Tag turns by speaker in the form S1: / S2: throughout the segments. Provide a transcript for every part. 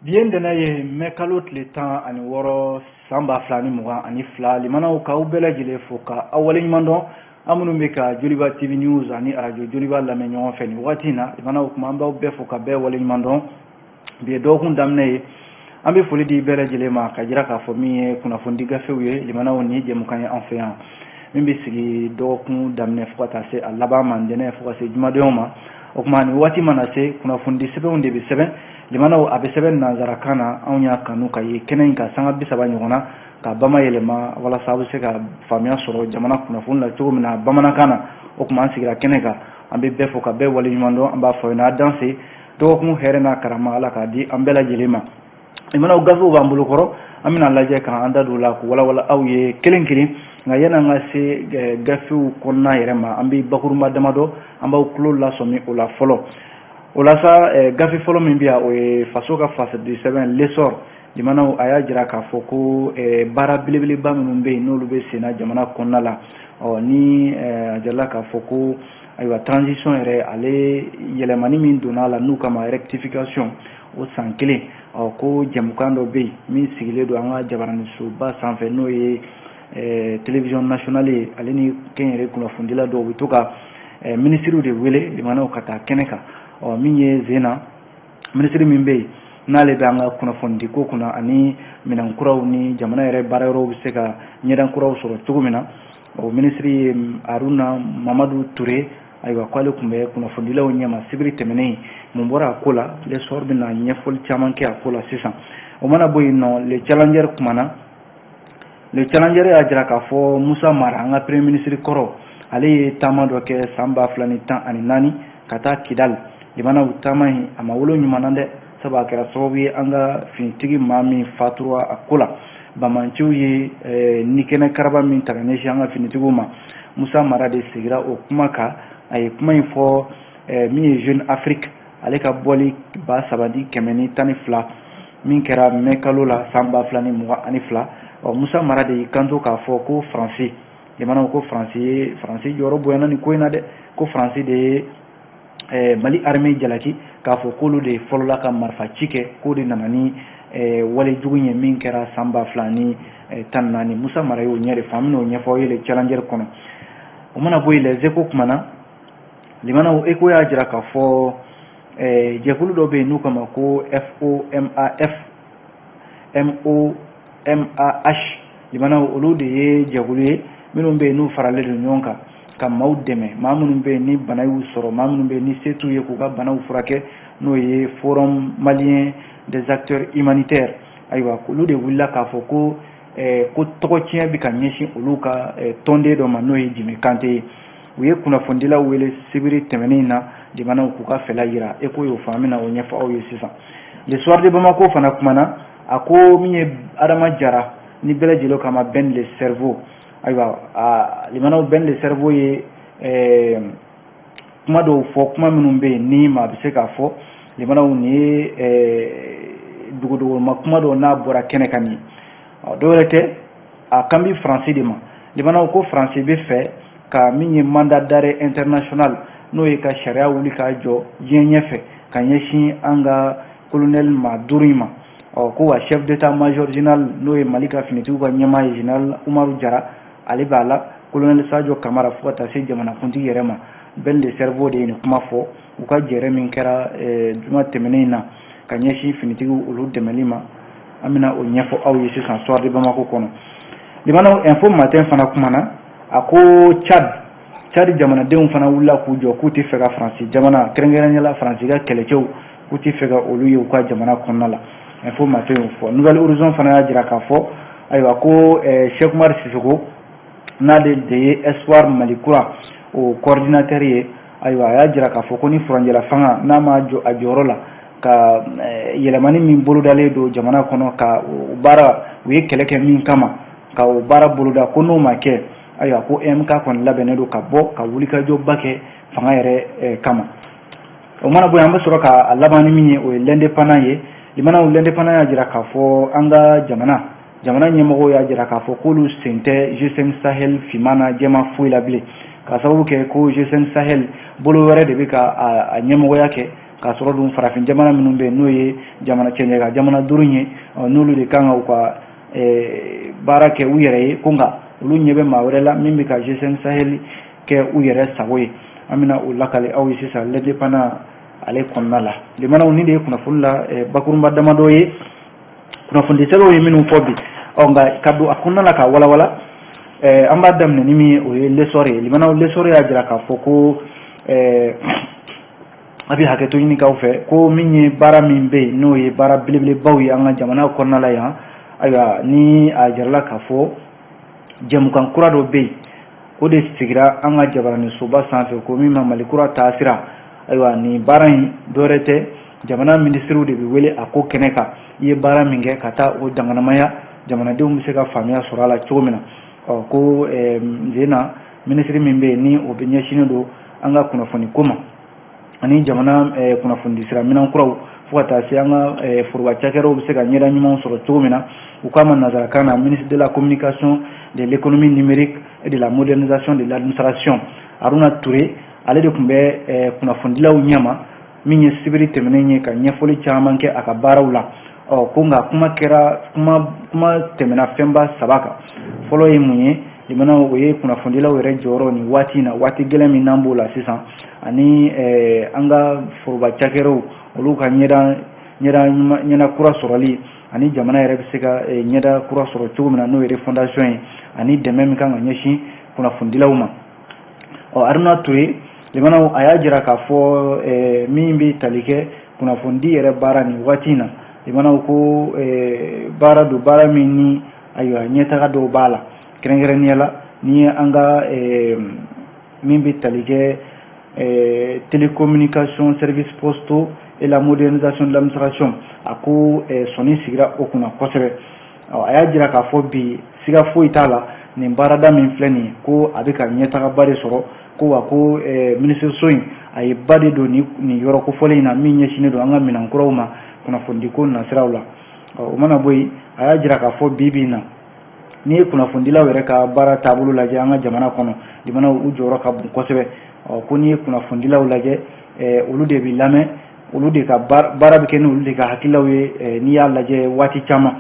S1: bien dana ye mekalo tile 16 san 2020 ani fila limanaw ka u bɛɛ lajɛlen fo ka aw waleɲuman dɔn an minnu bɛ ka Joliba TV News ani radio Joliba lamɛn ɲɔgɔn fɛ nin wagati in na limanaw kuma an b'aw bɛɛ fo ka bɛɛ waleɲuman dɔn bi ye dɔgɔkun daminɛ ye an bɛ foli di bɛɛ lajɛlen ma ka jira k'a fɔ min ye kunnafoni gafew ye limanaw ni jɛmukan ye an fɛ yan min bɛ sigi dɔgɔkun daminɛ fo ka taa se a laban ma ntɛnɛn fo ka se jumadenw ma o kuma nin waati mana se kunnafoni sɛbɛnw de bɛ sɛbɛn limanaw a bɛ sɛbɛn nanzarakan na anw y'a kanu ka ye kɛnɛ in ka sanga 30 ɲɔgɔn na ka bamayɛlɛma walasa a bɛ se ka faamuya sɔrɔ jamana kunnafoni la cogo min na bamanankan na o kuma an sigira kɛnɛ kan an bɛ bɛɛ fo ka bɛɛ waleɲuman dɔn an b'a fɔ n'a danse dɔgɔkun hɛrɛ n'a karama ala k'a di an bɛɛ lajɛlen ma limanaw gafew b'an bolo kɔrɔ an bɛna lajɛ k'an da don o la k'u walawala aw ye kelen kelen nka yan'an ka se gafew kɔnɔna yɛrɛ ma an bɛ bakurunba damadɔ an b'aw tulo lasɔmi o la fɔlɔ o la sa gafe fɔlɔ min bɛ yan o ye faso ka fasadi sɛbɛn l'essor limanaw a y'a jira k'a fɔ ko baara belebeleba minnu bɛ yen n'olu bɛ senna jamana kɔnɔna la ni a jirala k'a fɔ ko ayiwa transition yɛrɛ ale yɛlɛmani min donna a la n'u kama rectification o san kelen ko jɛmukan dɔ bɛ yen min sigilen don an ka jabaranisoba sanfɛ n'o ye télévision nationale ye ale ni kɛnyɛrɛ kunnafonidila dɔw bɛ to ka ministres de wele limanaw ka taa kɛnɛ kan min ye Zena ministre min bɛ yen n'ale bɛ an ka kunnafonidi ko kunna ani minɛn kuraw ni jamana yɛrɛ baara yɔrɔw bɛ se ka ɲɛdan kuraw sɔrɔ cogo min na o ministre ye Aruna Mamadu Ture ayiwa k'ale tun bɛ kunnafonidilaw ɲɛma sibiri tɛmɛnen mun bɔra a ko la l'essor bɛna ɲɛfɔli caman kɛ a ko la sisan o mana bɔ yen nɔ le challenger kumana le challenger y'a jira k'a fɔ Musa Mara an ka premier ministre kɔrɔ ale ye taama dɔ kɛ san 2014 ka taa Kidal limanaw taama in a ma wolo ɲuman na dɛ sabu a kɛra sababu ye an ka finitigi maa min fatura a ko la bamanciw ye nikɛnɛ karaba min ta ka ɲɛsin an ka finitigiw ma Musa Mara de sigira o kuma kan a ye kuma in fɔ min ye Jeune Afrique ale ka bɔli 3,112 min kɛra mai kalo la san 2022 Musa Mara de y'i kanto k'a fɔ ko Faransi limanaw ko Faransi jɔyɔrɔ bonyana ni ko in na dɛ ko Faransi de ye Mali armée jalaki k'a fɔ k'olu de fɔlɔla ka marifa ci kɛ k'o de nana ni wale jugu ye min kɛra san 2014 Musa Mara y'o ɲɛ de fɔ an bɛn'o ɲɛfɔ ye le challenger kɔnɔ o mana bɔ yen les échos kumana limanaw ECHO y'a jira k'a fɔ jɛkulu dɔ bɛ yen n'u kama ko FOMAH limanaw olu de ye jɛkulu ye minnu bɛ yen n'u faralen don ɲɔgɔn kan ka maaw dɛmɛ maa minnu bɛ yen ni bana y'u sɔrɔ maa minnu bɛ yen ni se t'u ye k'u ka banaw furakɛ n'o ye forum malien des acteurs humanitaires ayiwa olu de wulila k'a fɔ ko tɔgɔtiɲɛ bɛ ka ɲɛsin olu ka tɔnden dɔ ma n'o ye Jimi Kante ye u ye kunnafonidilaw wele sibiri tɛmɛnen na limanaw k'u ka fɛla yira ECHO y'o fɔ an bɛna o ɲɛfɔ aw ye sisan le soir de Bamako fana kumana a ko min ye Adama Jara ni bɛɛ lajɛlen kama Ben le cerveau ayiwa limanaw Ben le cerveau ye kuma dɔw fɔ kuma minnu bɛ yen ni maa bɛ se k'a fɔ limanaw ni ye dogodogoma kuma dɔw n'a bɔra kɛnɛ kan nin dɔwɛrɛ tɛ a kan bɛ Faransi de ma limanaw ko Faransi bɛ fɛ ka min ye mandat d'arrêt international n'o ye ka sariya wuli k'a jɔ diɲɛ ɲɛfɛ ka ɲɛsin an ka colonel maa 5 in ma ko wa chef d'état major général n'o ye Mali ka finitigiw ka ɲɛmaa ye général Umaru Jara ale b'a la colonel Sadio Kamara fo ka taa se jamanakuntigi yɛrɛ ma Ben le cerveau de ye nin kuma fɔ u ka jɛrɛ min kɛra juma tɛmɛnen na ka ɲɛsin finitigiw olu dɛmɛli ma an bɛna o ɲɛfɔ aw ye sisan soir de Bamako kɔnɔ limanaw info matin fana kumana a ko Tchad jamanadenw fana wulila k'u jɔ k'u tɛ fɛ ka Faransi jamana kɛrɛnkɛrɛnnenya Faransi ka kɛlɛcɛw k'u tɛ fɛ ka olu ye u ka jamana kɔnɔna la info matin y'o fɔ Nouvelle Horizon fana y'a jira k'a fɔ ayiwa ko Cheikh Oumar Sissoko n'ale de ye Espoir Mali Kura o coordinateur ye ayiwa a y'a jira k'a fɔ ko ni furanjɛla fanga n'a ma jɔ a jɔyɔrɔ la ka yɛlɛmani min bolodalen don jamana kɔnɔ ka o baara u ye kɛlɛ kɛ min kama ka o baara boloda ko n'o ma kɛ ayiwa ko MK kɔni labɛnnen don ka bɔ ka wulikajɔba kɛ fanga yɛrɛ kama o mana bɔ yen an bɛ sɔrɔ ka laban ni min ye o ye l'indépendant ye limanaw l'indépendant y'a jira k'a fɔ an ka jamana ɲɛmɔgɔw y'a jira k'a fɔ k'olu sen tɛ G5 Sahel finmana jɛma foyi la bilen ka sababu kɛ ko G5 Sahel bolo wɛrɛ de bɛ ka a ɲɛmɔgɔya kɛ k'a sɔrɔ dun farafin jamana minnu bɛ n'o ye jamana cɛncɛ ka jamana duuru ye n'olu de kan ka u ka baara kɛ u yɛrɛ ye ko nka olu ɲɛ bɛ maa wɛrɛ la min bɛ ka G5 Sahel kɛ u yɛrɛ sago ye an bɛna o lakale aw ye sisan l'indépendant ale kɔnɔna la limanaw ni de ye kunnafoni la bakurunba damadɔ ye kunnafoni sɛbɛnw ye minnu fɔ bi nka ka don a kɔnɔna la ka walawala an b'a daminɛ ni min ye o ye l'essor ye limanaw l'essor y'a jira k'a fɔ ko a bɛ hakɛto ɲini k'aw fɛ ko min ye baara min bɛ yen n'o ye baara belebelebaw ye an ka jamana kɔnɔna la yan ayiwa ni a jirala k'a fɔ jɛmukan kura dɔ bɛ yen o de sigira an ka jabaranin soba sanfɛ ko min ma malikura taasira ayiwa nin baara in dɔwɛrɛ tɛ jamana minisiriw de bɛ wele a ko kɛnɛ kan i ye baara min kɛ ka taa o danganamaya jamanadenw bɛ se ka faamuya sɔrɔ a la cogo min na ko zena minisiri min bɛ yen ni o bɛ ɲɛsinnen don an ka kunnafoni ko ma ani jamana kunnafoni sira minɛn kuraw fo ka taa se an ka foroba cakɛrɛw bɛ se ka ɲɛda ɲumanw sɔrɔ cogo min na u k'a ma nanzarakan na ministre de la communication de l'économie numérique et de la modernisation de l'administration Aruna Touré ale de tun bɛ kunnafonidilaw ɲɛma min ye sibiri tɛmɛnen ye ka ɲɛfɔli caman kɛ a ka baaraw la ko nka kuma tɛmɛna fɛnba saba kan fɔlɔ ye mun ye limanaw o ye kunnafonidilaw yɛrɛ jɔyɔrɔ nin waati in na waati gɛlɛn min n'an b'o la sisan ani an ka foroba cakɛrɛw olu ka ɲɛda kura sɔrɔli ani jamana yɛrɛ bɛ se ka ɲɛda kura sɔrɔ cogo min na n'o ye fondation ye ani dɛmɛ min kan ka ɲɛsin kunnafonidilaw ma Aruna Touré limanaw a y'a jira k'a fɔ min bɛ tali kɛ kunnafonidi yɛrɛ baara nin waati in na limanaw ko baara don baara min ni ayiwa ɲɛtaga dɔw b'a la kɛrɛnkɛrɛnnenya la ni ye an ka min bɛ tali kɛ télécommunication service postaux et la modernisation de l'administration a ko sɔnni sigira o kunna kosɛbɛ a y'a jira k'a fɔ bi siga foyi t'a la nin baarada min filɛ nin ye ko a bɛ ka ɲɛtagaba de sɔrɔ ko wa ko minisiriso in a ye ba de don nin yɔrɔ kofɔlen in na min ɲɛsinnen don an ka minɛnkuraw ma kunnafonidiko nasiraw la o mana bɔ yen a y'a jira k'a fɔ bi in na n'i ye kunnafonidilaw yɛrɛ ka baara taabolo lajɛ an ka jamana kɔnɔ limanaw u jɔyɔrɔ ka bon kosɛbɛ ko n'i ye kunnafonidilaw lajɛ olu de bɛ lamɛn olu de ka baara bɛ kɛ ni olu de ka hakililaw ye n'i y'a lajɛ waati caman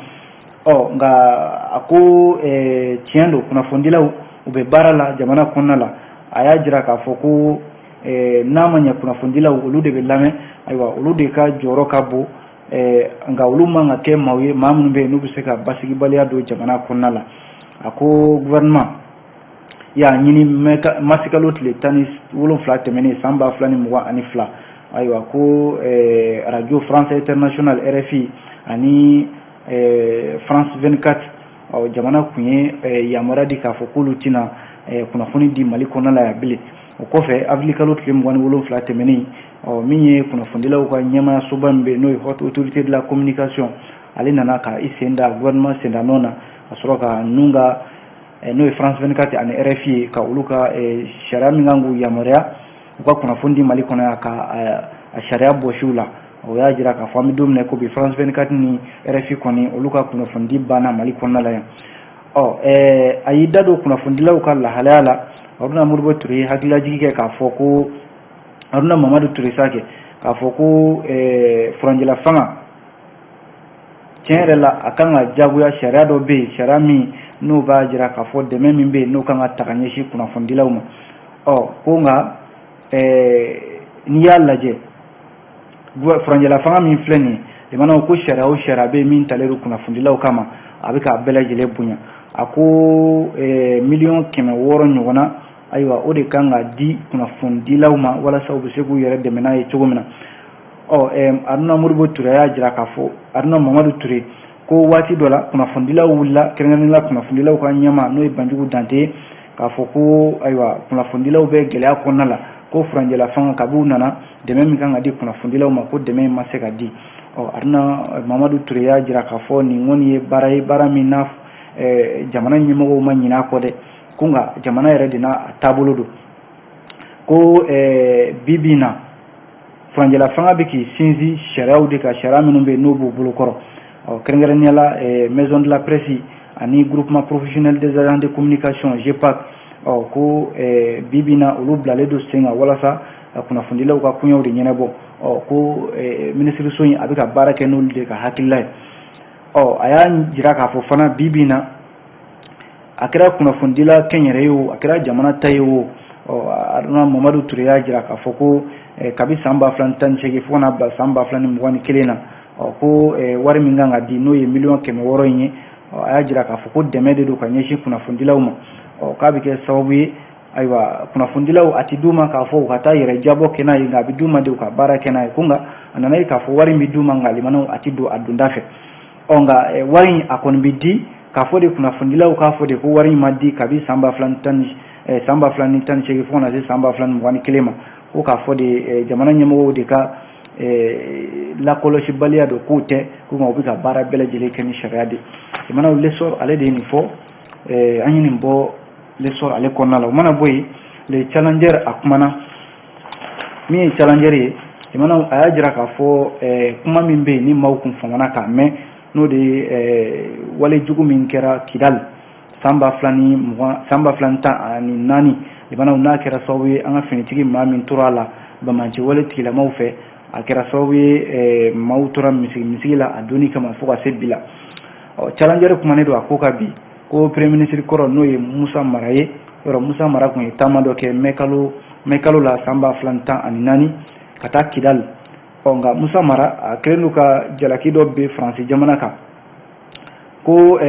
S1: nka a ko tiɲɛ don kunnafonidilaw u bɛ baara la jamana kɔnɔna la a y'a jira k'a fɔ ko n'a ma ɲɛ kunnafonidilaw olu de bɛ lamɛn ayiwa olu de ka jɔyɔrɔ ka bon nka olu man ka kɛ maaw ye maa minnu bɛ yen n'u bɛ se ka basigibaliya don jamana kɔnɔna la a ko gouvernement y'a ɲini masikalo tile 17 tɛmɛnen san 2022 ayiwa ko radio France International RFI ani France 24 jamana kun ye yamaruya di k'a fɔ k'olu tɛna kunnafoni di Mali kɔnɔna la yan bilen o kɔfɛ avril kalo tile 27 tɛmɛnen min ye kunnafonidilaw ka ɲɛmaaya soba min bɛ n'o ye haute autorité de la communication ale nana ka i sen da gouvernement sendannɔ na ka sɔrɔ ka ninnu ka n'o ye France 24 ani RFI ye ka olu ka sariya min kan k'u yamaruya u ka kunnafoni di Mali kɔnɔ yan ka a sariya bɔsiw la o y'a jira k'a fɔ an bɛ don min na ko bi France 24 ni RFI kɔni olu ka kunnafoni di banna Mali kɔnɔna la yan a y'i da don kunnafonidilaw ka lahalaya la Haruna Modibo Touré ye hakililajigi kɛ k'a fɔ ko Haruna Mamadu Touré Sake k'a fɔ ko furanjɛla fanga tiɲɛ yɛrɛ la a kan ka jagoya sariya dɔ bɛ yen sariya min n'o b'a jira k'a fɔ dɛmɛ min bɛ yen n'o kan ka ta ka ɲɛsin kunnafonidilaw ma ko nka n'i y'a lajɛ furanjɛla fanga min filɛ nin ye limanaw ko sariya o sariya bɛ yen min talen don kunnafonidilaw kama a bɛ k'a bɛɛ lajɛlen bonya a ko 1,600,000 ɲɔgɔnna ayiwa o de kan ka di kunnafonidilaw ma walasa u bɛ se k'u yɛrɛ dɛmɛ n'a ye cogo min na Haruna Modibo Touré y'a jira k'a fɔ Haruna Mamadu Touré ko waati dɔ la kunnafonidilaw wulila kɛrɛnkɛrɛnnen la kunnafonidilaw ka ɲɛma n'o ye Banjugu Dante k'a fɔ ko ayiwa kunnafonidilaw bɛ gɛlɛya kɔnɔna la ko furanjɛla fanga kab'u nana dɛmɛ min kan ka di kunnafonidilaw ma ko dɛmɛ ma se ka di Haruna Mamadu Touré y'a jira k'a fɔ nin kɔni ye baara min na jamana ɲɛmɔgɔw ma ɲinɛ a kɔ dɛ ko nka jamana yɛrɛ de n'a taabolo don ko bi in na furanjɛla fanga bɛ k'i sinsin sariyaw de ka sariya minnu bɛ yen n'o b'u bolokɔrɔ kɛrɛnkɛrɛnnenya la maison de la presse ani groupement professionnel des agents de communication GEPAC ko bi in na olu bilalen don sen kan walasa kunnafonidilaw ka kuɲɛw de ɲɛnabɔ ko ministre so in a bɛ ka baara kɛ n'olu de ka hakilila ye a y'a jira k'a fɔ fana bi in na a kɛra kunnafonidila kɛnyɛrɛ ye o a kɛra jamana ta ye o Aruna Mamadu Ture y'a jira k'a fɔ ko kabi san 2018 fo kana bila san 2021 na ko wari min kan ka di n'o ye $100,000 in ye a y'a jira k'a fɔ ko dɛmɛ de don ka ɲɛsin kunnafonidilaw ma k'a bɛ kɛ sababu ye ayiwa kunnafonidilaw a ti d'u ma k'a fɔ u ka taa yɛrɛ jabɔ kɛ n'a ye nka a bɛ d'u ma de u ka baara kɛ n'a ye ko nka a nana ye k'a fɔ wari min bɛ d'u ma nka limanaw a ti don a donda fɛ nka wari in a kɔni bɛ di k'a fɔ de kunnafonidilaw k'a fɔ de ko wari in ma di kabi san 2018 fo kana se san 2021 ma ko k'a fɔ de jamana ɲɛmɔgɔw de ka lakɔlɔsibaliya don k'o tɛ ko nka u bɛ ka baara bɛɛ lajɛlen kɛ ni sariya de jamanaw lesɔr ale de ye nin fɔ an ye nin bɔ lesɔr ale kɔnɔna la o mana bɔ yen le challenger a kumana min ye challenger ye jamanaw a y'a jira k'a fɔ kuma min bɛ yen ni maaw kun famana k'a mɛn n'o de ye wale jugu min kɛra Kidal san 2014 jamanaw n'a kɛra sababu ye an ka finitigi maa min tora a la Bamaci wale tigilamaw fɛ a kɛra sababu ye maaw tora misigi la a donni kama fo ka se bi la challenger kumanen don a ko ka bi ko premier ministre kɔrɔ n'o ye Musa Mara ye yɔrɔ Musa Mara kun ye taama dɔ kɛ mɛkalo la san 2014 ka taa Kidal nka Musa Mara a kɛlen don ka jalaki dɔ bɛ Faransi jamana kan ko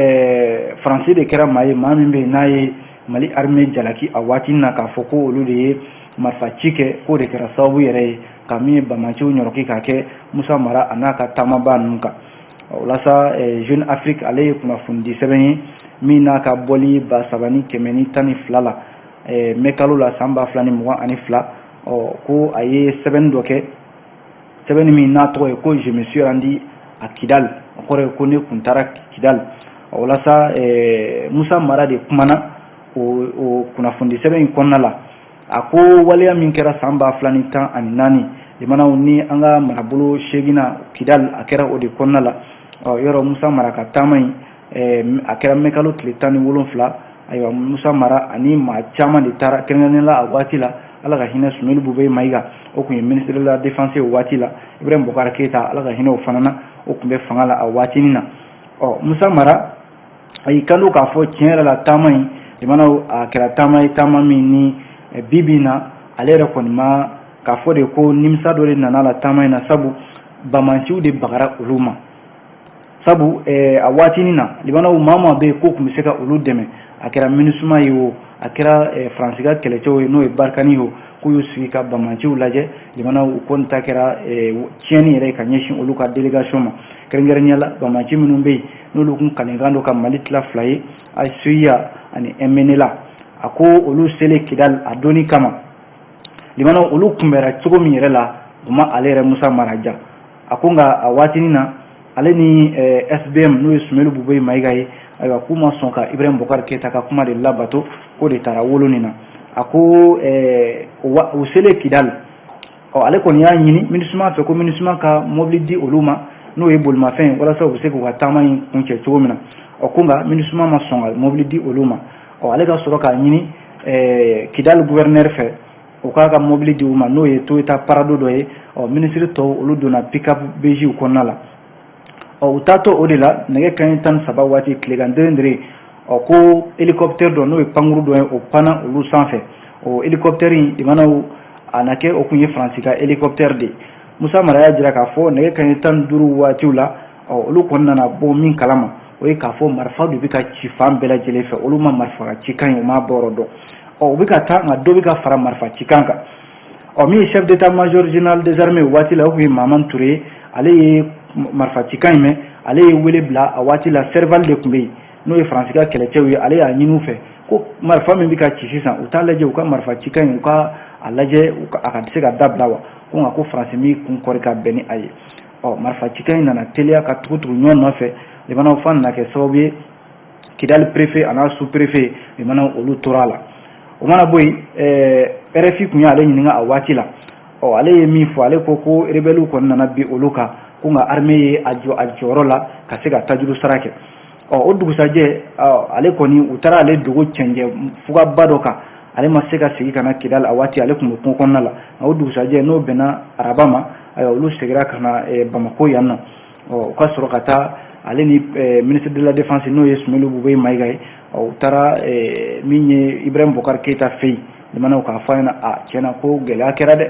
S1: Faransi de kɛra maa ye maa min bɛ yen n'a ye Mali armée jalaki a waati na k'a fɔ ko olu de ye marifa ci kɛ k'o de kɛra sababu yɛrɛ ye ka min ye Bamaciw ɲɔrɔki k'a kɛ Musa Mara a n'a ka taamaba ninnu kan walasa Jeune Afrique ale ye kunnafonidi sɛbɛn ye min n'a ka bɔli 3,112 la mɛkalo la san 2022 ko a ye sɛbɛnni dɔ kɛ sɛbɛnni min n'a tɔgɔ ye ko je me suis rendu à Kidal o kɔrɔ ye ko ne kun taara Kidal walasa Musa Mara de kumana o kunnafoni sɛbɛn in kɔnɔna la a ko waleya min kɛra san 2014 jamanaw ni an ka marabolo 8 Kidal a kɛra o de kɔnɔna la yɔrɔ Musa Mara ka taama in a kɛra mɛkalo tile 17 ayiwa Musa Mara ani maa caman de taara kɛrɛnkɛrɛnnen la a waati la ala ka hinɛ Sumeli Bube Mayiga o kun ye ministre de la défense o waati la Ibrahim Boubacar Keita ala ka hinɛ o fana na o kun bɛ fanga la a waatinin na Musa Mara a y'i kanto k'a fɔ tiɲɛ yɛrɛ la taama in jamanaw a kɛra taama ye taama min ni bibi na ale yɛrɛ kɔni ma k'a fɔ de ko nimisa dɔ de nana la taama in na sabu Bamaciw de bagara olu ma sabu a waatinin na libanaw maa bɛ yen ko kun bɛ se ka olu dɛmɛ a kɛra MINUSMA ye o a kɛra Faransi ka kɛlɛcɛw ye n'o ye Barkani ye o k'u y'u sigi ka Bamaciw lajɛ libanaw u kɔni ta kɛra tiɲɛni yɛrɛ ka ɲɛsin olu ka délégation ma kɛrɛnkɛrɛnnenya la Bamaci minnu bɛ yen n'olu kun kalenkan don ka Mali tila 2 ye Suya ani MNLA a ko olu sele Kidal a donni kama libanaw olu kunbɛra cogo min yɛrɛ la u ma ale yɛrɛ Musa Mara ja a ko nka a waatinin na ale ni SBM n'o ye Sumeli Bube Mayiga ye ayiwa k'u ma sɔn ka Ibrahim Boubacar Keita ka kuma de labato k'o de taara wolo nin na a ko u sele Kidal ale kɔni y'a ɲini MINUSMA fɛ ko MINUSMA ka mobili di olu ma n'o ye bolimafɛn walasa u bɛ se k'u ka taama in kuncɛ cogo min na ko nka MINUSMA ma sɔn ka mobili di olu ma ale ka sɔrɔ k'a ɲini Kidal gouverneur fɛ u k'a ka mobili di u ma n'o ye Toyota Parado dɔ ye ministre tɔw olu donna pick-up BG kɔnɔna la u taatɔ o de la nɛgɛ kanɲɛ 13 waati tilegan dere ko hélicoptère dɔ n'o ye pankuru dɔ ye o panna olu sanfɛ o hélicoptère in jamanaw a na kɛ o kun ye Faransi ka hélicoptère de Musa Mara y'a jira k'a fɔ nɛgɛ kanɲɛ 15 waatiw la olu kɔni nana bɔ min kalama o ye k'a fɔ marifa de bɛ ka ci fan bɛɛ lajɛlen fɛ olu ma marifa ka cikan ye u m'a bɔrɔ dɔn u bɛ ka taa nka dɔ bɛ ka fara marifa cikan kan min ye chef d'état-major général des armées o waati la o kun ye Mamani Ture ale ye marifa cikan in mɛn ale ye wele bila a waati la Serval de tun bɛ yen n'o ye Faransi ka kɛlɛcɛw ye ale y'a ɲini u fɛ ko marifa min bɛ ka ci sisan u t'a lajɛ u ka marifa cikan in u ka a lajɛ a ka se ka dabila wa ko nka ko Faransi min kun kɔri ka bɛn ni a ye marifa cikan in nana teliya ka tugu ɲɔgɔn nɔfɛ libanaw fan nana kɛ sababu ye Kidal préfet a n'a sous-préfet libanaw olu tora la o mana bɔ yen RFI kun y'ale ɲininka a waati la ale ye min fɔ ale ko rebelles kɔni nana bi olu kan ko nka armée ye a jɔyɔrɔ la ka se ka tajuru sara kɛ o dugusajɛ ale kɔni u taara ale dogo cɛnjɛ fugaba dɔ kan ale ma se ka sigi kana Kidal a waati ale kun bɛ kungo kɔnɔna la o dugusajɛ n'o bɛnna araba ma olu segira kana Bamako yan nɔ u ka sɔrɔ ka taa ale ni ministre de la défense n'o ye Sumelu Bube Mayiga ye u taara min ye Ibrahim Bokar Keita fɛ yen limanaw k'a fɔ a ɲɛna tiɲɛna ko gɛlɛya kɛra dɛ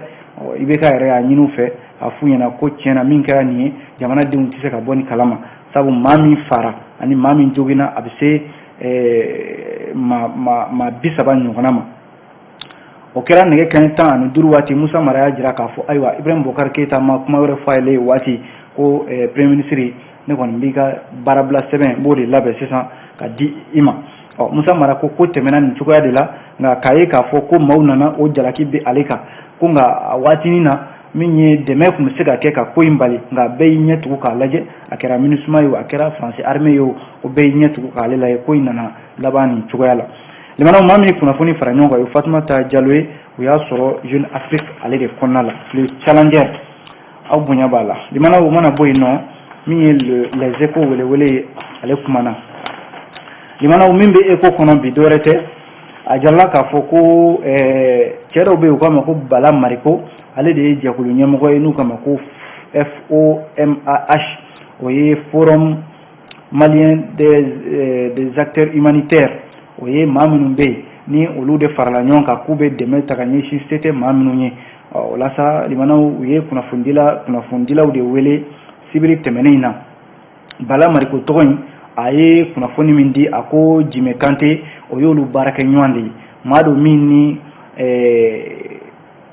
S1: IBK yɛrɛ y'a ɲini u fɛ a f'u ɲɛna ko tiɲɛna min kɛra nin ye jamanadenw tɛ se ka bɔ ni kalama sabu maa min fara ani maa min joginna a bɛ se maa 30 ɲɔgɔnna ma o kɛra nɛgɛ kanɲɛ 15 waati Musa Mara y'a jira k'a fɔ ayiwa Ibrahim Bokar Keita ma kuma wɛrɛ fɔ ale ye waati ko premier ministre ne kɔni b'i ka baarabila sɛbɛn b'o de labɛn sisan ka di i ma Musa Mara ko tɛmɛna nin cogoya de la nka k'a ye k'a fɔ ko maaw nana o jalaki bɛ ale kan ko nka a waatinin na min ye dɛmɛ tun bɛ se ka kɛ ka ko in bali nka bɛɛ y'i ɲɛ tugu k'a lajɛ a kɛra MINUSMA ye a kɛra France armée ye o bɛɛ y'i ɲɛ tugu k'ale lajɛ ko in nana laban nin cogoya la limanaw maa min ye kunnafoni fara ɲɔgɔn kan o ye Fatumata Diallo ye u y'a sɔrɔ Jeune Afrique ale de kɔnɔna la le challenger aw bonya b'a la limanaw o mana bɔ yen nɔ min ye les échos welewele ye ale kumana limanaw min bɛ écho kɔnɔ bi dɔwɛrɛ tɛ a jarala k'a fɔ ko cɛ dɔw bɛ yen u k'a ma ko Bala Mariko ale de ye jɛkulu ɲɛmɔgɔ ye n'u k'a ma ko FOMAH o ye Forum Malien des acteurs humanitaires o ye maa minnu bɛ yen ni olu de farala ɲɔgɔn kan k'u bɛ dɛmɛ ta ka ɲɛsin se tɛ maa minnu ye o la sa limanaw u ye kunnafonidilaw de wele sibiri tɛmɛnen in na Bala Mariko tɔgɔ in a ye kunnafoni min di a ko Jime Kante o y'olu baarakɛ ɲɔgɔn de ye maa dɔ min ni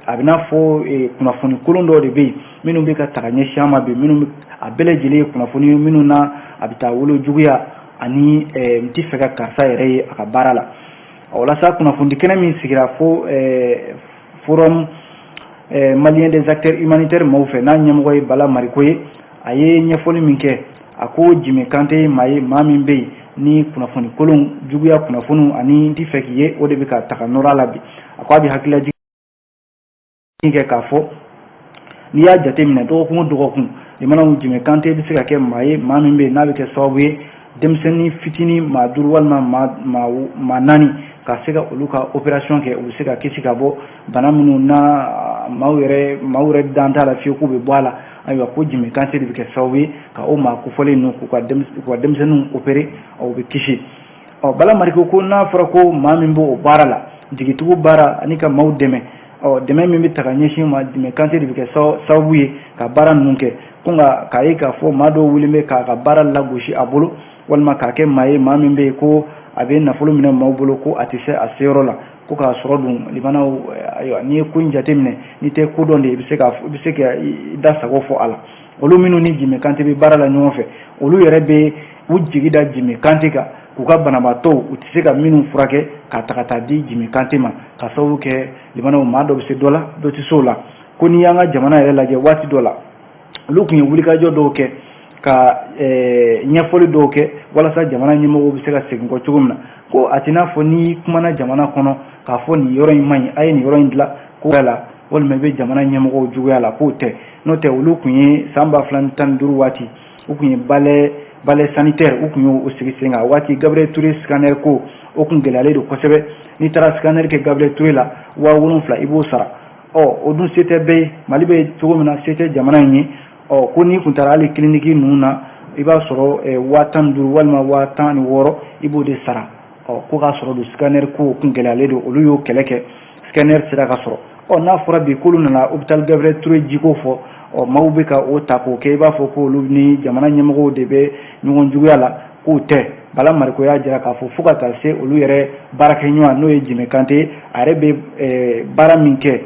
S1: a bɛ n'a fɔ kunnafoni kolon dɔw de bɛ yen minnu bɛ ka taga ɲɛsin an ma bi minnu a bɛɛ lajɛlen ye kunnafoni minnu na a bɛ taa wolo juguya ani n tɛ fɛ ka karisa yɛrɛ ye a ka baara la o la sa kunnafoni kɛnɛ min sigira fo Forum Malien des acteurs humanitaires maaw fɛ n'a ɲɛmɔgɔ ye Bala Mariko ye a ye ɲɛfɔli min kɛ a ko Jime Kante ye maa min bɛ yen ni kunnafoni kolon juguya kunnafoni ani n tɛ fɛ k'i ye o de bɛ ka taga nɔrɔ la bi a ko a bɛ hakililajigin kɛ k'a fɔ n'i y'a jateminɛ dɔgɔkun o dɔgɔkun limanaw Jime Kante bɛ se ka kɛ maa ye maa min bɛ yen n'a bɛ kɛ sababu ye denmisɛnnin fitinin maa 5 walima maa 4 ka se ka olu ka opération kɛ u bɛ se ka kisi ka bɔ bana minnu na maaw yɛrɛ dan t'a la fiyewu k'u bɛ bɔ a la ayiwa ko Jime Kante de bɛ kɛ sababu ye ka o maa kofɔlen ninnu k'u ka denmisɛnninw opérer u bɛ kisi Bala Mariko ko n'a fɔra ko maa min b'o baara la jigitigiw baara ani ka maaw dɛmɛ dɛmɛ min bɛ ta ka ɲɛsin ma Jime Kante de bɛ kɛ sababu ye ka baara ninnu kɛ ko nka k'a ye k'a fɔ maa dɔw wele bɛ k'a ka baara lagosi a bolo walima k'a kɛ maa ye maa min bɛ yen ko a bɛ nafolo minɛ maaw bolo ko a tɛ se a seyɔrɔ la ko k'a sɔrɔ dun limanaw ayiwa n'i ye ko in jateminɛ n'i tɛ ko dɔn de i bɛ se ka i da sago fɔ a la olu minnu ni Jime Kante bɛ baara la ɲɔgɔn fɛ olu yɛrɛ bɛ u jigi da Jime Kante kan k'u ka banabaatɔw u tɛ se ka minnu furakɛ ka ta ka taa di Jime Kante ma ka sababu kɛ limanaw maa dɔ bɛ se dɔ la dɔ tɛ se o la ko n'i y'an ka jamana yɛrɛ lajɛ waati dɔ la olu tun ye wulikajɔ dɔw kɛ ka ɲɛfɔli dɔw kɛ walasa jamana ɲɛmɔgɔw bɛ se ka segin kɔ cogo min na ko a tɛ n'a fɔ ni kumana jamana kɔnɔ k'a fɔ nin yɔrɔ in man ɲi a ye nin yɔrɔ in dilan ko la walima i bɛ jamana ɲɛmɔgɔw juguya la k'o tɛ n'o tɛ olu tun ye san 2015 waati u tun ye balai sanitaire u tun y'o sigi sen kan waati Gabriel Touré scanner ko o tun gɛlɛyalen don kosɛbɛ n'i taara scanner kɛ Gabriel Touré la 7000 i b'o sara o dun se tɛ bɛɛ ye Mali bɛ cogo min na se tɛ jamana in ye ko n'i kun taara hali clinique ninnu na i b'a sɔrɔ 15,000 walima 16,000 i b'o de sara ko k'a sɔrɔ don scanner ko kun gɛlɛyalen don olu y'o kɛlɛ kɛ scanner sera ka sɔrɔ n'a fɔra bi k'olu nana hôpital Gabriel Touré jiko fɔ maaw bɛ ka o ta k'o kɛ i b'a fɔ ko olu ni jamana ɲɛmɔgɔw de bɛ ɲɔgɔn juguya la k'o tɛ Bala Mariko y'a jira k'a fɔ fo ka taa se olu yɛrɛ baarakɛ ɲɔgɔn n'o ye Jime Kante a yɛrɛ bɛ baara min kɛ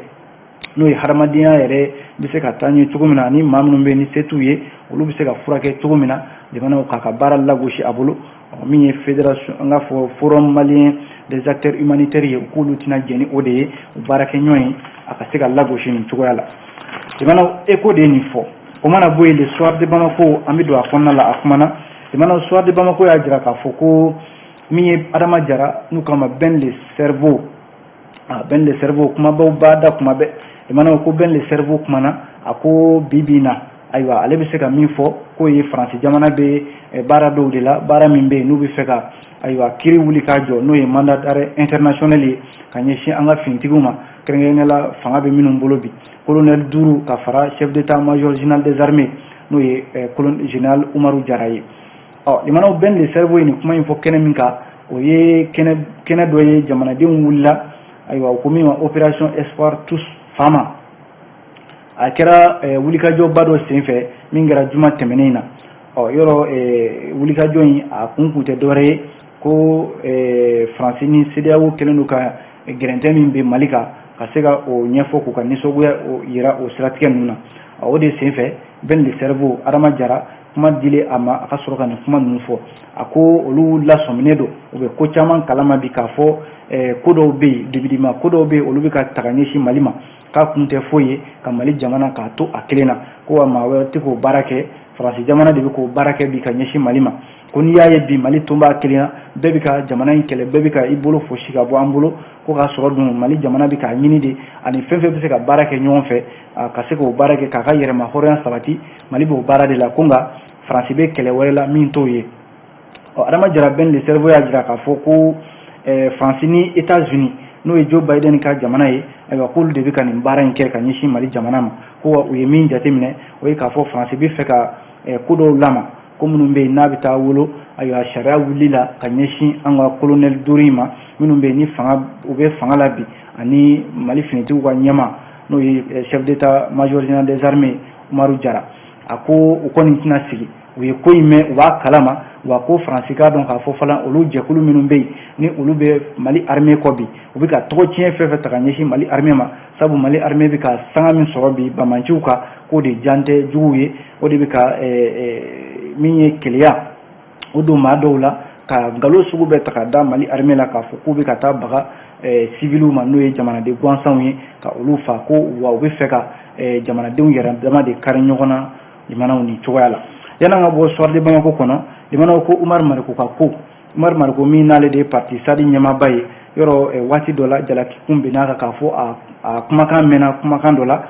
S1: n'o ye hadamadenya yɛrɛ bɛ se ka taa ɲɛ cogo min na ni maa minnu bɛ ni se t'u ye olu bɛ se ka furakɛ cogo min na jamanaw k'a ka baara lagosi a bolo min ye fédération an k'a fɔ Forum Malien des acteurs humanitaires ye k'olu tɛna jɛn ni o de ye u baarakɛ ɲɔgɔn ye a ka se ka lagosi nin cogoya la jamanaw ECHO de ye nin fɔ o mana bɔ yen le soir de Bamako an bɛ don a kɔnɔna la a kumana jamanaw soir de Bamako y'a jira k'a fɔ ko min ye Adama Jara n'u k'a ma Ben le cerveau Ben le cerveau kumabaw b'a da kuma bɛɛ jamanaw ko Ben le cerveau kumana a ko bi bi in na ayiwa ale bɛ se ka min fɔ k'o ye faransi jamana bɛ baara dɔw de la baara min bɛ yen n'u bɛ fɛ ka ayiwa kiri wuli k'a jɔ n'o ye mandat d'arrêt international ye ka ɲɛsin an ka finitigiw ma kɛrɛnkɛrɛnnenya la fanga bɛ minnu bolo bi colonel 5 ka fara chef d'état-major général des armées n'o ye général Umaru Jara ye limanaw bɛn de cerveau ni kuma in fɔ kɛnɛ min kan o ye kɛnɛ dɔ ye jamanadenw wulila ayiwa ko min ma opération espoir tous fama a kɛra wulikajɔba dɔ senfɛ min kɛra juma tɛmɛnen na yɔrɔ wulikajɔ in a kun tɛ dɔwɛrɛ ye ko faransi ni CEDEAO kɛlen don ka gɛrɛntɛ min bɛ Mali kan ka se ka o ɲɛfɔ k'u ka nisɔngoya yira o siratigɛ ninnu na o de senfɛ bɛn de cerveau Adama Jara kuma dile a ma a ka sɔrɔ ka nin kuma ninnu fɔ a ko olu lasɔminen don u bɛ ko caman kalama bi k'a fɔ ko dɔw bɛ yen dibidima ko dɔw bɛ yen olu bɛ ka taga ɲɛsin Mali ma k'a kun tɛ foyi ye ka Mali jamana k'a to a kelen na ko wa maa wɛrɛ tɛ k'o baara kɛ faransi jamana de bɛ k'o baara kɛ bi ka ɲɛsin Mali ma ko n'i y'a ye bi Mali tun b'a kelen na bɛɛ bɛ ka jamana in kɛlɛ bɛɛ bɛ ka i bolo fosi ka bɔ an bolo ko k'a sɔrɔ dun Mali jamana bɛ k'a ɲini de ani fɛn fɛn bɛ se ka baara kɛ ɲɔgɔn fɛ ka se k'o baara kɛ k'a ka yɛrɛma hɔrɔnya sabati Mali b'o baara de la ko nka faransi bɛ kɛlɛ wɛrɛ la min t'o ye Adama Jara bɛn de cerveau y'a jira k'a fɔ ko faransi ni États-Unis n'o ye Joe Biden ka jamana ye ayiwa k'olu de bɛ ka nin baara in kɛ ka ɲɛsin Mali jamana ma ko u ye min jateminɛ o ye k'a fɔ faransi bɛ fɛ ka ko dɔw lama ko minnu bɛ yen n'a bɛ taa wolo ayiwa sariya wulili la ka ɲɛsin an ka colonel 5 ma minnu bɛ yen ni u bɛ fanga la bi ani Mali finitigiw ka ɲɛma n'o ye chef d'état-major général des armées Umaru Jara a ko u kɔni tɛna sigi u ye ko in mɛn u b'a kalama wa ko faransi k'a dɔn k'a fɔ fana olu jɛkulu minnu bɛ yen ni olu bɛ Mali armée kɔ bi u bɛ ka tɔgɔ tiɲɛ fɛn fɛn ta ka ɲɛsin Mali armée ma sabu Mali armée bɛ ka sanga min sɔrɔ bi bamanciw kan k'o de jan tɛ juguw ye o de bɛ ka min ye keleya o don maa dɔw la ka nkalon sugu bɛɛ ta ka da Mali armée la k'a fɔ k'u bɛ ka taa baga civiliw ma n'o ye jamanaden gansanw ye ka olu fa ko wa u bɛ fɛ ka jamanadenw yɛrɛ dama de kari ɲɔgɔn na limanaw ni cogoya la yan'an ka bɔ soir de Bamako kɔnɔ limanaw ko Umaru Mariko ka ko Umaru Mariko min n'ale de ye parti sadi ɲɛmaaba ye yɔrɔ waati dɔ la jalaki kun bɛn'a kan k'a fɔ a kumakan mɛnna kumakan dɔ la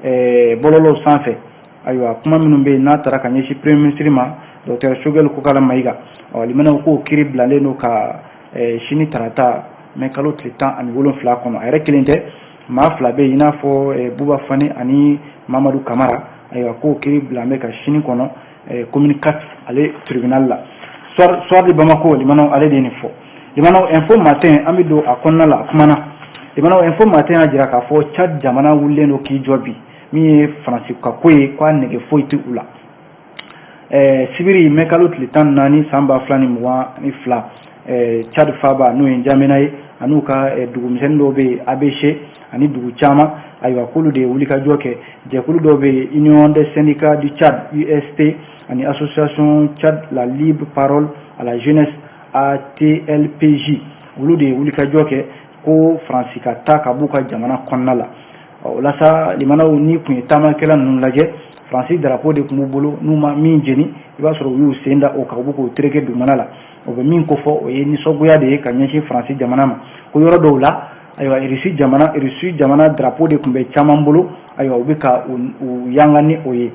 S1: bɔlɔlɔw sanfɛ ayiwa kuma minnu bɛ yen n'a taara ka ɲɛsin premier ministre ma Dr Choguel Kokala Mayiga limanaw k'o kiiri bilalen don ka sini tarata mɛ kalo tile 17 kɔnɔ a yɛrɛ kelen tɛ maa fila bɛ yen i n'a fɔ Buba Fane ani Mamadu Kamara ayiwa k'o kiiri bilan bɛ ka sini kɔnɔ commune 4 ale tribunal la soir de Bamako limanaw ale de nin fɔ limanaw info matin an bɛ don a kɔnɔna la a kumana limanaw info matin y'a jira k'a fɔ Tchad jamana wulilen don k'i jɔ bi min ye faransi ka ko ye k'a nɛgɛ foyi tɛ u la sibiri mɛ kalo tile 14 san 2022 Tchad faba n'o ye N'Djamena ye an'u ka dugumisɛnnin dɔw bɛ yen ABC ani dugu caman ayiwa k'olu de ye wulikajɔ kɛ jɛkulu dɔw bɛ yen Union des syndicats du Tchad UST ani association Tchad la libre parole à la jeunesse ATLPJ olu de ye wulikajɔ kɛ ko faransi ka taa ka b'u ka jamana kɔnɔna la o la sa limanaw ni kun ye taamakɛla ninnu lajɛ faransi drapeau de tun b'u bolo n'u ma min jeni i b'a sɔrɔ u y'u sen da o kan u bɛ k'o tereke dugumana la o bɛ min ko fɔ o ye nisɔngoya de ye ka ɲɛsin faransi jamana ma ko yɔrɔ dɔw la ayiwa Russie jamana drapeau de tun bɛ caman bolo ayiwa u bɛ ka u yanga ni o ye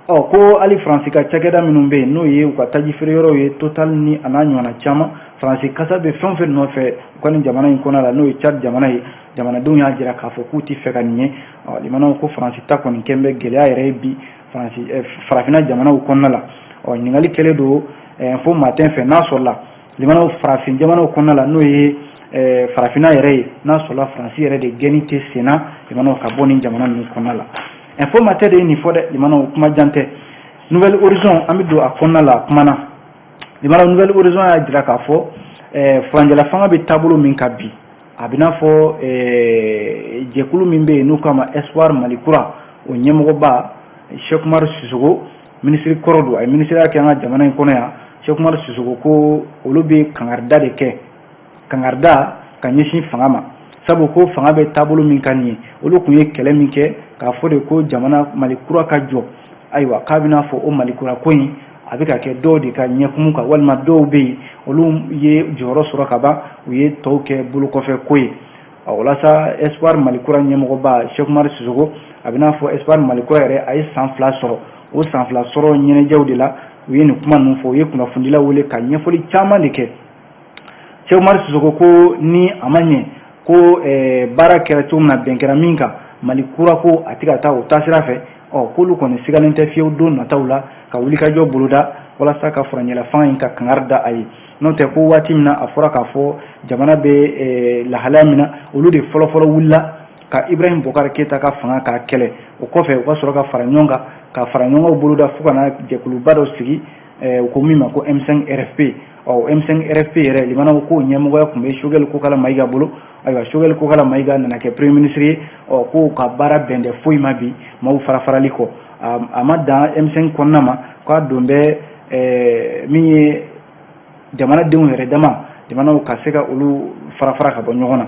S1: ko hali faransi ka cakɛda minnu bɛ yen n'o ye u ka taji feere yɔrɔw ye Total ni a n'a ɲɔgɔnna caman faransi kasa bɛ fɛn o fɛn nɔfɛ u ka nin jamana in kɔnɔ la n'o ye Tchad jamana ye jamanadenw y'a jira k'a fɔ k'u tɛ fɛ ka nin ye limanaw ko faransi ta kɔni kɛn bɛ gɛlɛya yɛrɛ ye bi farafinna jamanaw kɔnɔna la ɲininkali kɛlen don info matin fɛ n'a sɔrɔla limanaw farafin jamanaw kɔnɔna la n'o ye farafinna yɛrɛ ye n'a sɔrɔla faransi yɛrɛ de gɛnni tɛ senna limanaw ka bɔ nin jamana ninnu kɔnɔna la info matin de ye nin fɔ dɛ limanaw kuma jan tɛ nouvelle horizon an bɛ don a kɔnɔna la a kumana limanaw nouvelle horizon y'a jira k'a fɔ furanjɛla fanga bɛ taabolo min ka bi a bɛ n'a fɔ jɛkulu min bɛ yen n'u k'a ma espoir Mali kura o ɲɛmɔgɔba Cheikh Umaru Sissoco ministre kɔrɔ don a ye ministère kɛ an ka jamana in kɔnɔ yan Cheikh Umaru Sissoco ko olu bɛ kangarida de kɛ kangarida ka ɲɛsin fanga ma sabu ko fanga bɛ taabolo min ka nin ye olu tun ye kɛlɛ min kɛ k'a fɔ de ko jamana Mali kura ka jɔ ayiwa k'a bɛ n'a fɔ o Mali kura ko in a bɛ ka kɛ dɔw de ka ɲɛkumu kan walima dɔw bɛ yen olu ye jɔyɔrɔ sɔrɔ ka ban u ye tɔw kɛ bolokɔfɛ ko ye walasa espoir malikura ɲɛmɔgɔba Cheikh Umar Sisoko a bɛna fɔ espoir malikura yɛrɛ a ye san 2 sɔrɔ o san 2 sɔrɔ ɲɛnajɛw de la u ye nin kuma ninnu fɔ u ye kunnafonidila wele ka ɲɛfɔli caman de kɛ Cheikh Umar Sisoko ko ni a ma ɲɛ ko baara kɛra cogo min na bɛn kɛra min kan malikura ko a tɛ ka taa o taasira fɛ k'olu kɔni sigalen tɛ fiyewu don nataw la ka wulikajɔ boloda walasa ka furancɛla fanga in ka kangari da a ye n'o tɛ ko waati min na a fɔra k'a fɔ jamana bɛ lahalaya min na olu de fɔlɔfɔlɔ wulila ka Ibrahim Bokar Keita ka fanga k'a kɛlɛ o kɔfɛ u ka sɔrɔ ka fara ɲɔgɔn kan ka fara ɲɔgɔnw boloda fo ka na jɛkuluba dɔ sigi u ko min ma ko M5 RFP M5 RFP yɛrɛ limanaw ko ɲɛmɔgɔya tun bɛ Choguel Kokala Mayiga bolo ayiwa Choguel Kokala Mayiga nana kɛ premier ministre ye ko ka baara bɛn dɛ foyi ma bi maaw fara-farali kɔ a ma dan M5 kɔnɔna ma k'a don bɛ min ye jamanadenw yɛrɛ dama jamanaw ka se ka olu fara-fara ka bɔ ɲɔgɔn na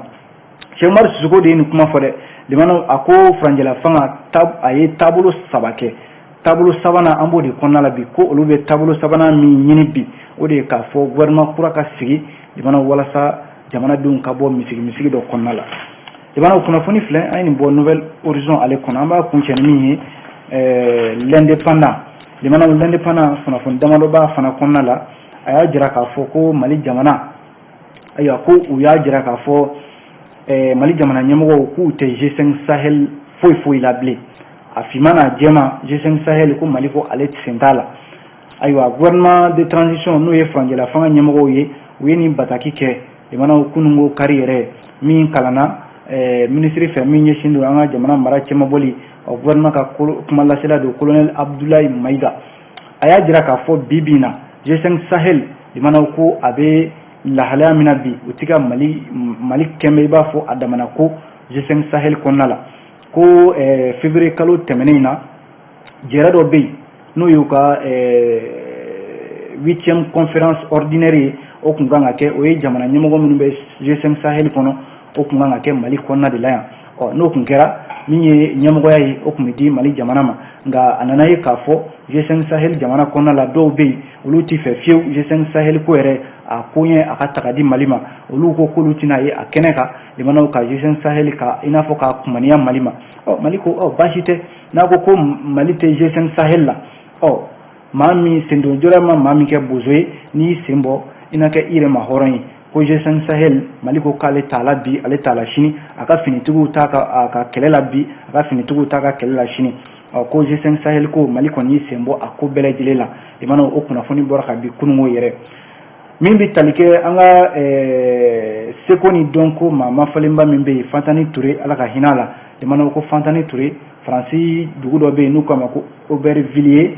S1: Cheikh Umar Sisoko de ye nin kuma fɔ dɛ limanaw a ko furancɛla fanga a ye taabolo 3 kɛ taabolo 3nan an b'o de kɔnɔna la bi ko olu bɛ taabolo 3nan min ɲini bi o de ye k'a fɔ gouvernement kura ka sigi limanaw walasa jamanadenw ka bɔ misigi dɔ kɔnɔna la limanaw kunnafoni filɛ an ye nin bɔ Nouvelle Horizon ale kɔnɔ an b'a kuncɛ ni min ye l'indépendant limanaw l'indépendant kunnafoni damadɔ b'a fana kɔnɔna la a y'a jira k'a fɔ ko Mali jamana ayiwa ko u y'a jira k'a fɔ Mali jamana ɲɛmɔgɔw k'u tɛ G5 Sahel foyi la bilen a finman n'a jɛma G5 Sahel ko Mali ko ale sen t'a la ayiwa gouvernement de transition n'o ye furancɛla fanga ɲɛmɔgɔw ye u ye nin bataki kɛ limanaw kununko kari yɛrɛ min kalanna ministre fɛ min ɲɛsin don an ka jamana mara cɛmabɔli gouvernement ka kuma lasela don colonel Abdoulaye Mayiga a y'a jira k'a fɔ bi na G5 Sahel limanaw ko a bɛ lahalaya min na bi u tɛ ka Mali kɛmɛ i b'a fɔ a damana ko G5 Sahel kɔnɔna la ko février kalo tɛmɛnen na jɛrɛ dɔ bɛ yen n'o y'u ka 8e conférence ordinaire ye o kun kan ka kɛ o ye jamana ɲɛmɔgɔ minnu bɛ G5 Sahel kɔnɔ o kun kan ka kɛ Mali kɔnɔna de la yan n'o kun kɛra min ye ɲɛmɔgɔya ye o kun bɛ di Mali jamana ma nka a nana ye k'a fɔ G5 Sahel jamana kɔnɔna la dɔw bɛ yen olu tɛ fɛ fiyewu G5 Sahel ko yɛrɛ a ko ɲɛ a ka taga di Mali ma olu ko k'olu tɛna ye a kɛnɛ kan limanaw ka G5 Sahel ka i n'a fɔ ka kumaniya Mali ma Mali ko baasi tɛ n'a ko Mali tɛ G5 Sahel la maa min sen don jɔyɔrɔ ma maa min kɛ bozo ye n'i y'i sen bɔ i na kɛ i yɛrɛ ma hɔrɔn ye ko G5 Sahel Mali ko k'ale t'a la bi ale t'a la sini a ka finitigiw t'a ka kɛlɛ la bi a ka finitigiw t'a ka kɛlɛ la sini ko G5 Sahel ko Mali kɔni y'i sen bɔ a ko bɛɛ lajɛlen la limanaw o kunnafoni bɔra ka bi kununko yɛrɛ min bɛ tali kɛ an ka seko ni dɔnko maa mafalenba min bɛ yen Fantani Ture ala ka hinɛ a la limanaw ko Fantani Ture Faransi dugu dɔ bɛ yen n'u k'a ma ko Aubervilliers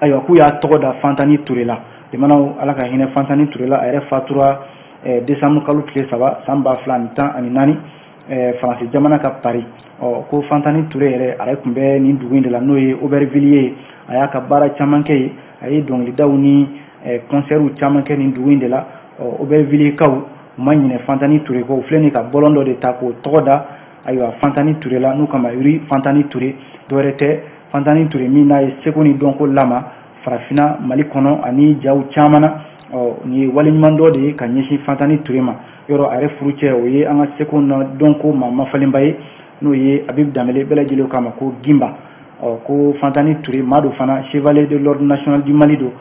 S1: ayiwa k'u y'a tɔgɔ da Fantani Ture la limanaw ala ka hinɛ Fantani Ture la a yɛrɛ fatura décembre kalo tile 3 san 2014 Faransi jamana ka Paris ko Fantani Ture yɛrɛ a tun bɛ nin dugu in de la n'o ye Aubervilliers a y'a ka baara caman kɛ yen a ye dɔnkilidaw ni concertw caman kɛ nin dugu in de la Aubervilliers kaw u ma ɲinɛ Fantani Ture kɔ u filɛ nin ka bɔlɔn dɔ de ta k'o tɔgɔ da ayiwa Fantani Ture la n'u kama Uri Fantani Ture dɔwɛrɛ tɛ Fantani Ture min n'a ye seko ni dɔnko lama farafina Mali kɔnɔ ani jaw caman na nin ye waleɲuman dɔ de ye ka ɲɛsin Fantani Ture ma yɔrɔ a yɛrɛ furucɛ o ye an ka seko na dɔnko maa mafalenba ye n'o ye Abib Danbele bɛɛ lajɛlen k'a ma ko Gimba ko Fantani Ture maa do fana chevalier de l'ordre national du Mali do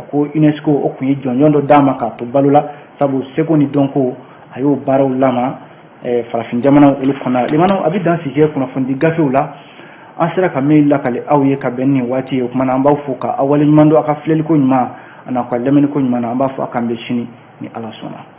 S1: ko UNESCO o kun ye jɔnjɔn dɔ d'a ma k'a to balo la sabu seko ni dɔnko a y'o baaraw lama farafin jamana olu kɔnɔ limanaw a bɛ dan sigi kunnafoni gafew la an sera ka min lakale aw ye ka bɛn ni waati ye o kumana an b'aw fo ka aw waleɲuman dɔn a ka filɛliko ɲuman a n'a ka lamɛniko ɲuman na an b'a fɔ a k'an bɛ sini ni Ala sɔnna